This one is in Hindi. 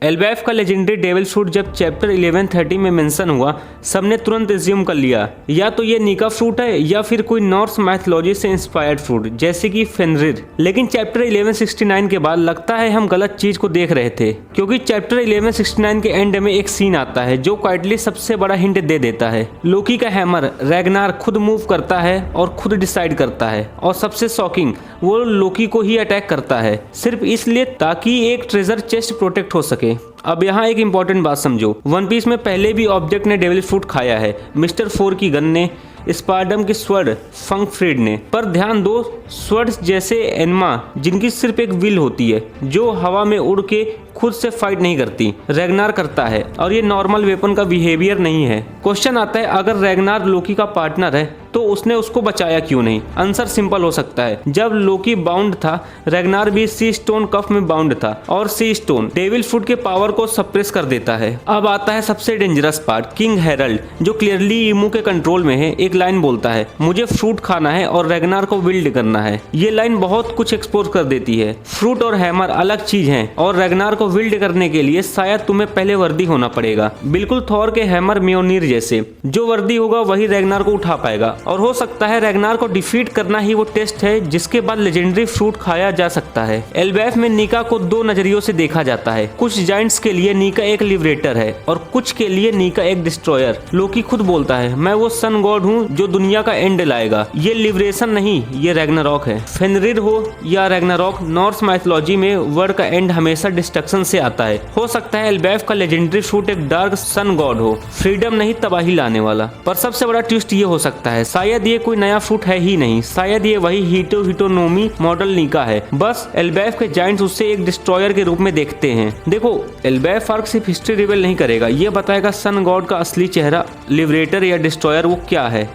एल्बेफ का लेजेंडरी डेविल फ्रूट जब चैप्टर 1130 में मेंशन हुआ, सबने तुरंत एज्यूम कर लिया या तो ये नीका फ्रूट है या फिर कोई नॉर्स मैथोलॉजी से इंस्पायर्ड फ्रूट जैसे कि फेनरिर। लेकिन चैप्टर 1169 के बाद लगता है हम गलत चीज को देख रहे थे, क्योंकि चैप्टर 1169 के एंड में एक सीन आता है जो क्वाइटली सबसे बड़ा हिंट दे देता है। लोकी का हैमर रैग्नार खुद मूव करता है और खुद डिसाइड करता है, और सबसे शॉकिंग वो लोकी को ही अटैक करता है सिर्फ इसलिए ताकि एक ट्रेजर चेस्ट प्रोटेक्ट हो सके। अब यहाँ एक इंपॉर्टेंट बात समझो, वन पीस में पहले भी ऑब्जेक्ट ने डेविल फ्रूट खाया है, मिस्टर 4 की गन ने, स्पारडम की स्वर्ड फंक फ्रीड ने। पर ध्यान दो, स्वर्ड जैसे एनमा जिनकी सिर्फ एक विल होती है जो हवा में उड़ के खुद से फाइट नहीं करती, रैग्नार करता है, और ये नॉर्मल वेपन का बिहेवियर नहीं है। क्वेश्चन आता है, अगर रैग्नार लोकी का पार्टनर है तो उसने उसको बचाया क्यों नहीं? आंसर सिंपल हो सकता है, जब लोकी बाउंड था रैग्नार भी सी स्टोन कफ में बाउंड था, और सी स्टोन डेविल फ्रूट के पावर को सप्रेस कर देता है। अब आता है सबसे डेंजरस पार्ट, किंग हेरल्ड जो क्लियरली इमू के कंट्रोल में है, एक लाइन बोलता है, मुझे फ्रूट खाना है और रैग्नार को विल्ड करना है। ये लाइन बहुत कुछ एक्सपोज कर देती है। फ्रूट और हैमर अलग चीज हैं, और रैग्नार को विल्ड करने के लिए शायद तुम्हें पहले वर्दी होना पड़ेगा, बिल्कुल थॉर के हैमर म्योनीर जैसे। जो वर्दी होगा वही रैग्नार को उठा पाएगा, और हो सकता है रैग्नार को डिफीट करना ही वो टेस्ट है जिसके बाद लेजेंडरी फ्रूट खाया जा सकता है। एल्बेफ में नीका को दो नजरियों से देखा जाता है, कुछ जाइंट्स के लिए नीका एक लिबरेटर है और कुछ के लिए नीका एक डिस्ट्रॉयर। लोकी खुद बोलता है, मैं वो सन गॉड हूँ जो दुनिया का एंड लाएगा। ये लिबरेशन नहीं, ये रैग्नारॉक है। फेनरिर हो या रैग्नारॉक, नॉर्स माइथोलॉजी में वर्ड का एंड हमेशा डिस्ट्रक्शन से आता है। हो सकता है एल्बेफ का लेजेंडरी फ्रूट एक डार्क सन गॉड हो, फ्रीडम नहीं तबाही लाने वाला। पर सबसे बड़ा ट्विस्ट ये हो सकता है, शायद ये कोई नया फ्रूट है ही नहीं, शायद ये वही हिटोनोमी मॉडल नीका है, बस एल्बेफ के जाइंट्स उसे एक डिस्ट्रॉयर के रूप में देखते हैं। देखो, एल्बेफ आर्क सिर्फ हिस्ट्री रिवील नहीं करेगा, ये बताएगा सन गॉड का असली चेहरा, लिबरेटर या डिस्ट्रॉयर वो क्या है।